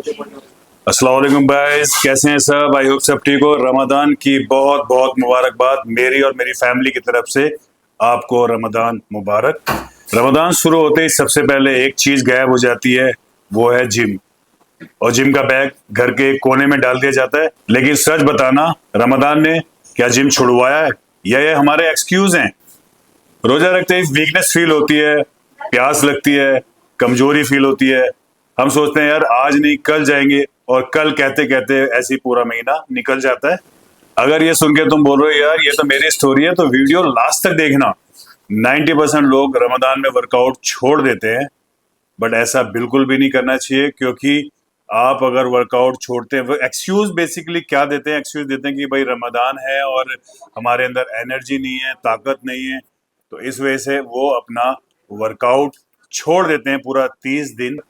अस्सलाम वालेकुम गाइस, कैसे हैं सब? आई होप सब ठीक हो। रमजान की बहुत बहुत मुबारकबाद मेरी और मेरी फैमिली की तरफ से। आपको रमजान मुबारक। रमजान शुरू होते ही सबसे पहले एक चीज गायब हो जाती है, वो है जिम। और जिम का बैग घर के कोने में डाल दिया जाता है। लेकिन सच बताना, रमजान ने क्या जिम छुड़वाया है या ये हमारे एक्सक्यूज हैं? रोजा रखते ही वीकनेस फील होती है, प्यास लगती है, कमजोरी फील होती है। हम सोचते हैं यार आज नहीं कल जाएंगे, और कल कहते कहते ऐसे ही पूरा महीना निकल जाता है। अगर ये सुन के तुम बोल रहे हो यार ये तो मेरी स्टोरी है, तो वीडियो लास्ट तक देखना। 90% लोग रमजान में वर्कआउट छोड़ देते हैं, बट ऐसा बिल्कुल भी नहीं करना चाहिए। क्योंकि आप अगर वर्कआउट छोड़ते हैं, वो एक्सक्यूज बेसिकली क्या देते हैं? एक्सक्यूज देते हैं कि भाई रमजान है और हमारे अंदर एनर्जी नहीं है, ताकत नहीं है, तो इस वजह से वो अपना वर्कआउट छोड़ देते हैं पूरा 30 दिन।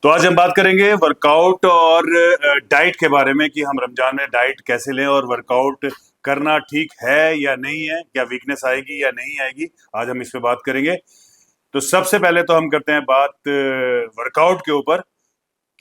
तो आज हम बात करेंगे वर्कआउट और डाइट के बारे में, कि हम रमजान में डाइट कैसे लें और वर्कआउट करना ठीक है या नहीं है, क्या वीकनेस आएगी या नहीं आएगी। आज हम इस पे बात करेंगे। तो सबसे पहले तो हम करते हैं बात वर्कआउट के ऊपर,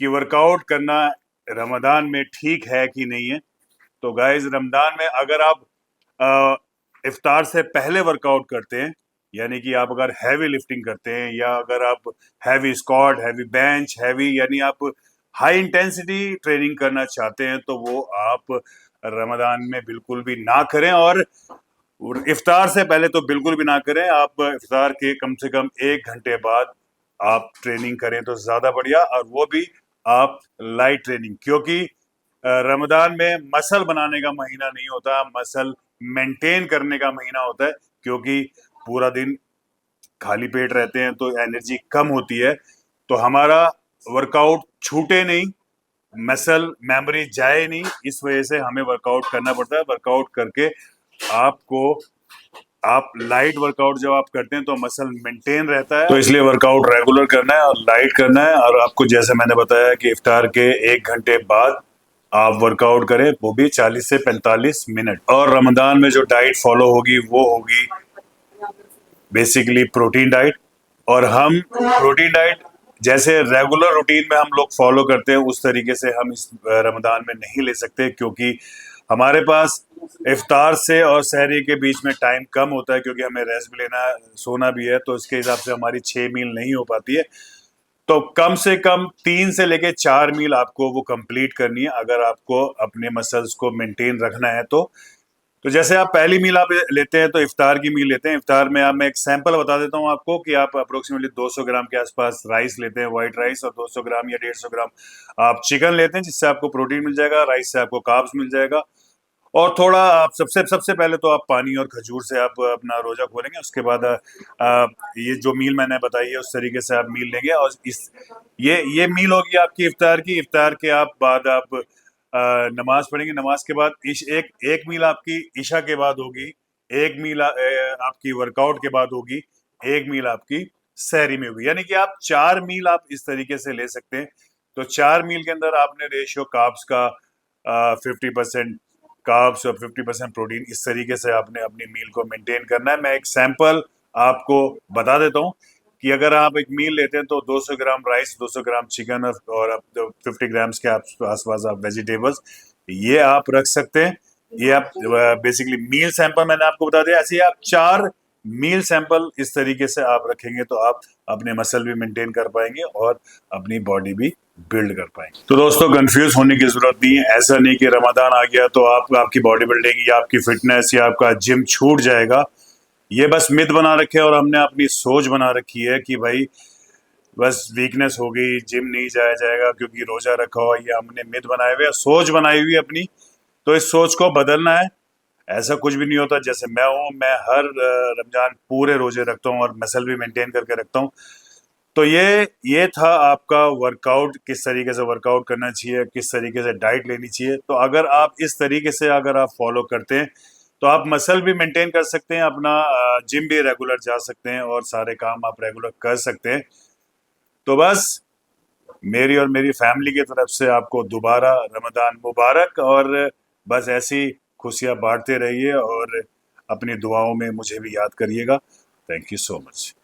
कि वर्कआउट करना रमजान में ठीक है कि नहीं है। तो गाइज, रमजान में अगर आप इफ्तार से पहले वर्कआउट करते हैं, यानी कि आप अगर हैवी लिफ्टिंग करते हैं, या अगर आप heavy squat, heavy bench, heavy यानी आप हाई इंटेंसिटी ट्रेनिंग करना चाहते हैं, तो वो आप रमजान में बिल्कुल भी ना करें। और इफ्तार से पहले तो बिल्कुल भी ना करें। आप इफ्तार के कम से कम 1 घंटे बाद आप ट्रेनिंग करें तो ज्यादा बढ़िया, और वो भी आप लाइट ट्रेनिंग। क्योंकि रमजान में मसल बनाने का महीना नहीं होता, मसल मेंटेन करने का महीना होता है। क्योंकि पूरा दिन खाली पेट रहते हैं तो एनर्जी कम होती है, तो हमारा वर्कआउट छूटे नहीं, मसल मेमोरी जाए नहीं, इस वजह से हमें वर्कआउट करना पड़ता है। वर्कआउट करके आपको, आप लाइट वर्कआउट जब आप करते हैं तो मसल मेंटेन रहता है, तो इसलिए वर्कआउट रेगुलर करना है और लाइट करना है। और आपको जैसे मैंने बताया कि इफ्तार के 1 घंटे बाद आप वर्कआउट करें, वो भी 40 से 45 मिनट। और रमजान में जो डाइट फॉलो होगी वो होगी बेसिकली प्रोटीन डाइट। और हम प्रोटीन डाइट जैसे रेगुलर रूटीन में हम लोग फॉलो करते हैं, उस तरीके से हम इस रमजान में नहीं ले सकते। क्योंकि हमारे पास इफ्तार से और सहरी के बीच में टाइम कम होता है, क्योंकि हमें रेस्ट भी लेना है, सोना भी है, तो इसके हिसाब से हमारी 6 मील नहीं हो पाती है। तो कम से कम 3 से लेके 4 मील आपको वो कंप्लीट करनी है, अगर आपको अपने मसल्स को मेंटेन रखना है। तो जैसे आप पहली मील आप लेते हैं, तो इफ्तार की मील लेते हैं। इफ्तार में आप, मैं एक सैंपल बता देता हूँ आपको, कि आप अप्रोक्सीमेटली 200 ग्राम के आसपास राइस लेते हैं, व्हाइट राइस, और 200 ग्राम या 150 ग्राम आप चिकन लेते हैं, जिससे आपको प्रोटीन मिल जाएगा, राइस से आपको कार्ब्स मिल जाएगा। और थोड़ा आप सबसे सबसे पहले तो आप पानी और खजूर से आप अपना रोजा खोलेंगे। उसके बाद ये जो मील मैंने बताई है उस तरीके से आप मील लेंगे। और इस ये मील होगी आपकी इफ्तार की। इफ्तार के आप बाद आप नमाज पढ़ेंगे। नमाज के बाद एक एक मील आपकी ईशा के बाद होगी, एक मील आपकी वर्कआउट के बाद होगी, एक मील आपकी सहरी में होगी। यानी कि आप 4 मील आप इस तरीके से ले सकते हैं। तो 4 मील के अंदर आपने रेशियो कार्ब्स का 50% कार्ब्स और 50% प्रोटीन, इस तरीके से आपने अपनी मील को मेंटेन करना है। मैं एक सैंपल आपको बता देता हूँ, कि अगर आप एक मील लेते हैं तो 200 ग्राम राइस, 200 ग्राम चिकन, और आप 50 ग्राम्स के आसपास आप वेजिटेबल्स ये आप रख सकते हैं। ये आप बेसिकली मील सैंपल मैंने आपको बता दिया। ऐसे ही आप 4 मील सैंपल इस तरीके से आप रखेंगे, तो आप अपने मसल भी मेंटेन कर पाएंगे और अपनी बॉडी भी बिल्ड कर पाएंगे। तो दोस्तों, कंफ्यूज होने की जरूरत नहीं है। ऐसा नहीं कि रमजान आ गया तो आप, आपकी बॉडी बिल्डिंग या आपकी फिटनेस या आपका जिम छूट जाएगा। ये बस मिथ बना रखे हैं, और हमने अपनी सोच बना रखी है कि भाई बस वीकनेस हो गई, जिम नहीं जाया जाएगा क्योंकि रोजा रखा हुआ। ये हमने मिथ बनाए हुए, सोच बनाई हुई अपनी। तो इस सोच को बदलना है। ऐसा कुछ भी नहीं होता। जैसे मैं हूँ, मैं हर रमजान पूरे रोजे रखता हूँ और मसल भी मेंटेन करके रखता हूँ। तो ये था आपका वर्कआउट, किस तरीके से वर्कआउट करना चाहिए, किस तरीके से डाइट लेनी चाहिए। तो अगर आप इस तरीके से अगर आप फॉलो करते हैं, तो आप मसल भी मेंटेन कर सकते हैं, अपना जिम भी रेगुलर जा सकते हैं, और सारे काम आप रेगुलर कर सकते हैं। तो बस मेरी और मेरी फैमिली की तरफ से आपको दोबारा रमजान मुबारक। और बस ऐसी खुशियां बांटते रहिए, और अपनी दुआओं में मुझे भी याद करिएगा। Thank you so much.